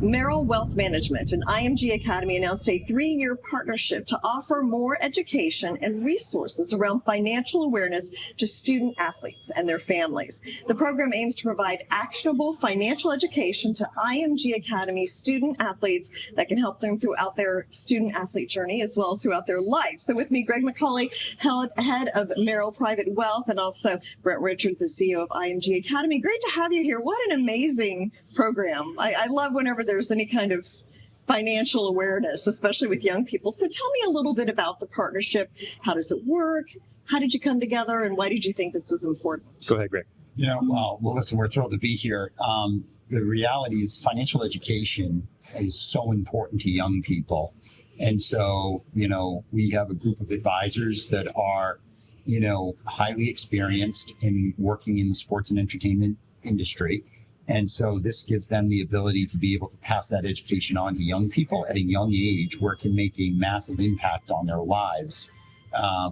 Merrill Wealth Management and IMG Academy announced a 3-year partnership to offer more education and resources around financial awareness to student athletes and their families. The program aims to provide actionable financial education to IMG Academy student athletes that can help them throughout their student athlete journey as well as throughout their life. So with me, Greg McGauley, head of Merrill Private Wealth, and also Brent Richards, the CEO of IMG Academy. Great to have you here. What an amazing program. I love whenever there's any kind of financial awareness, especially with young people. So tell me a little bit about the partnership. How does it work? How did you come together? And why did you think this was important? Go ahead, Greg. Well, listen, we're thrilled to be here. The reality is financial education is so important to young people. And so, we have a group of advisors that are, highly experienced in working in the sports and entertainment industry. And so this gives them the ability to be able to pass that education on to young people at a young age where it can make a massive impact on their lives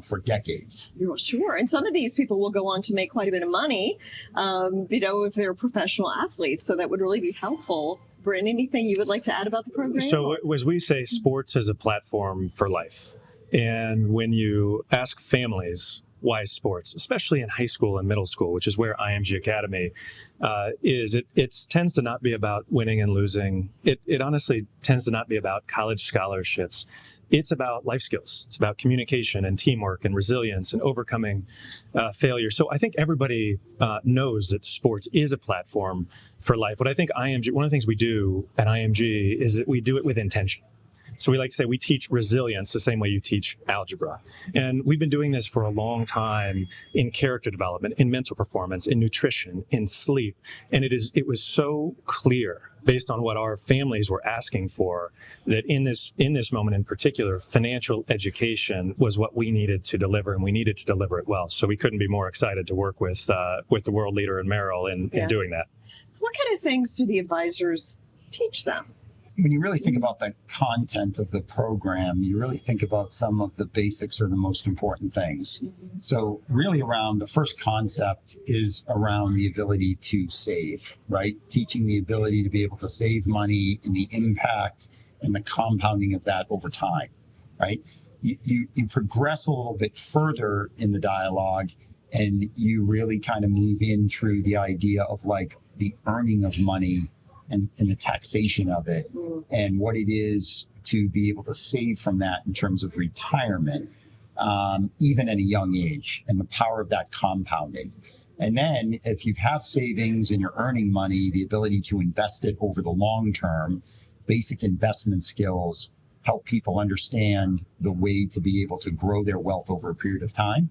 for decades. Sure. And some of these people will go on to make quite a bit of money, if they're professional athletes. So that would really be helpful. Brent, anything you would like to add about the program? So as we say, sports is a platform for life. And when you ask families why sports, especially in high school and middle school, which is where IMG Academy is, it tends to not be about winning and losing. It honestly tends to not be about college scholarships. It's about life skills. It's about communication and teamwork and resilience and overcoming failure. So I think everybody knows that sports is a platform for life. What I think IMG, one of the things we do at IMG is that we do it with intention. So we like to say we teach resilience the same way you teach algebra. And we've been doing this for a long time in character development, in mental performance, in nutrition, in sleep. And it was so clear based on what our families were asking for that in this moment in particular, financial education was what we needed to deliver, and we needed to deliver it well. So we couldn't be more excited to work with the world leader in Merrill in doing that. So what kind of things do the advisors teach them? When you really think about the content of the program, you really think about some of the basics or the most important things. Mm-hmm. So really around the first concept is around the ability to save, right? Teaching the ability to be able to save money and the impact and the compounding of that over time, right? You progress a little bit further in the dialogue and you really kind of move in through the idea of like the earning of money and the taxation of it and what it is to be able to save from that in terms of retirement, even at a young age, and the power of that compounding. And then if you have savings and you're earning money, the ability to invest it over the long term, basic investment skills help people understand the way to be able to grow their wealth over a period of time.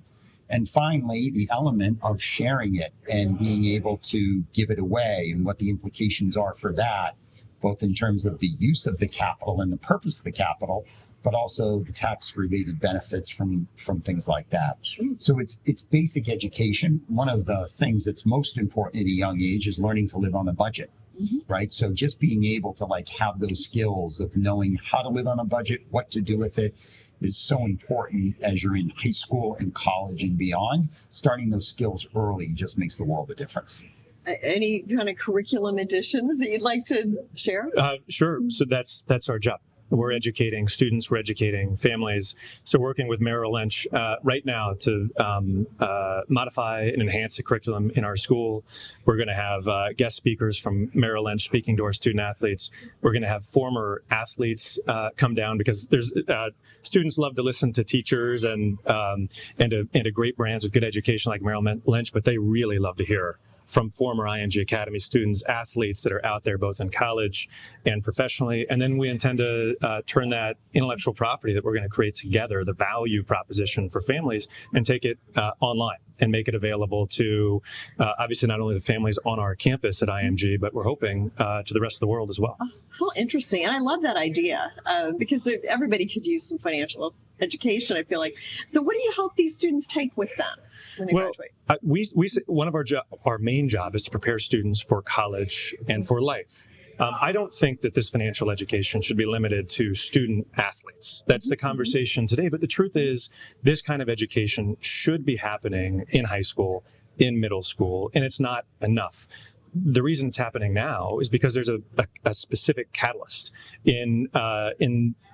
And finally, the element of sharing it and being able to give it away and what the implications are for that, both in terms of the use of the capital and the purpose of the capital, but also the tax-related benefits from things like that. So it's basic education. One of the things that's most important at a young age is learning to live on a budget. Mm-hmm. Right. So just being able to have those skills of knowing how to live on a budget, what to do with it is so important as you're in high school and college and beyond. Starting those skills early just makes the world a difference. Any kind of curriculum additions that you'd like to share? Sure. So that's our job. We're educating students, we're educating families. So working with Merrill Lynch right now to modify and enhance the curriculum in our school. We're going to have guest speakers from Merrill Lynch speaking to our student athletes. We're going to have former athletes come down because there's students love to listen to teachers and to great brands with good education like Merrill Lynch, but they really love to hear from former IMG Academy students, athletes that are out there both in college and professionally. And then we intend to turn that intellectual property that we're going to create together, the value proposition for families, and take it online and make it available to obviously not only the families on our campus at IMG, but we're hoping to the rest of the world as well. Oh, how interesting. And I love that idea because everybody could use some financial education, I feel like. So what do you hope these students take with them when they graduate? One of our main job is to prepare students for college and for life. I don't think that this financial education should be limited to student athletes. That's the conversation today. But the truth is, this kind of education should be happening in high school, in middle school, and it's not enough. the reason it's happening now is because there's a specific catalyst in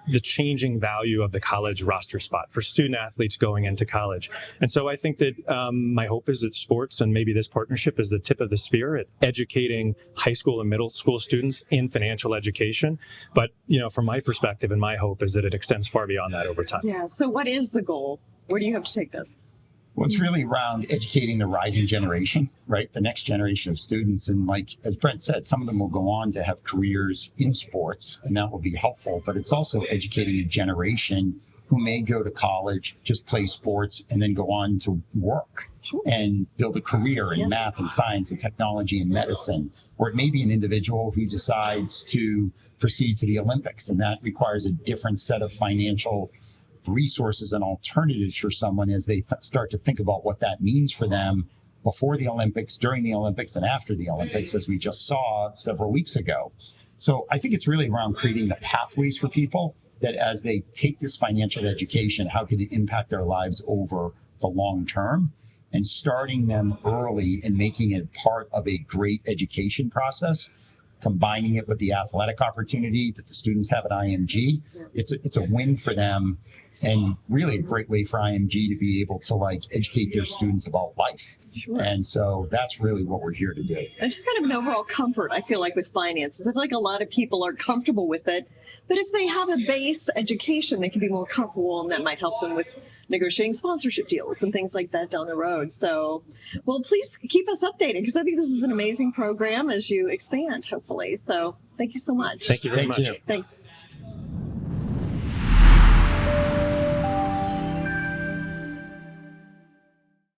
the changing value of the college roster spot for student athletes going into college. And so I think that my hope is that sports and maybe this partnership is the tip of the spear at educating high school and middle school students in financial education. But, from my perspective and my hope is that it extends far beyond that over time. Yeah. So what is the goal? Where do you hope to take this? Well, it's really around educating the rising generation, right? The next generation of students. And like, as Brent said, some of them will go on to have careers in sports, and that will be helpful. But it's also educating a generation who may go to college, just play sports, and then go on to work and build a career in math and science and technology and medicine. Or it may be an individual who decides to proceed to the Olympics, and that requires a different set of financial resources and alternatives for someone as they start to think about what that means for them before the Olympics, during the Olympics, and after the Olympics, as we just saw several weeks ago. So I think it's really around creating the pathways for people that as they take this financial education, how can it impact their lives over the long term, and starting them early and making it part of a great education process, combining it with the athletic opportunity that the students have at IMG. It's a win for them, and really a great way for IMG to be able to educate their students about life. Sure. And so that's really what we're here to do. And just kind of an overall comfort, I feel like, with finances. I feel like a lot of people are comfortable with it, but if they have a base education, they can be more comfortable, and that might help them with negotiating sponsorship deals and things like that down the road. So, well, please keep us updated, because I think this is an amazing program as you expand, hopefully. So thank you so much. Thank you very much. Thank you. Thanks.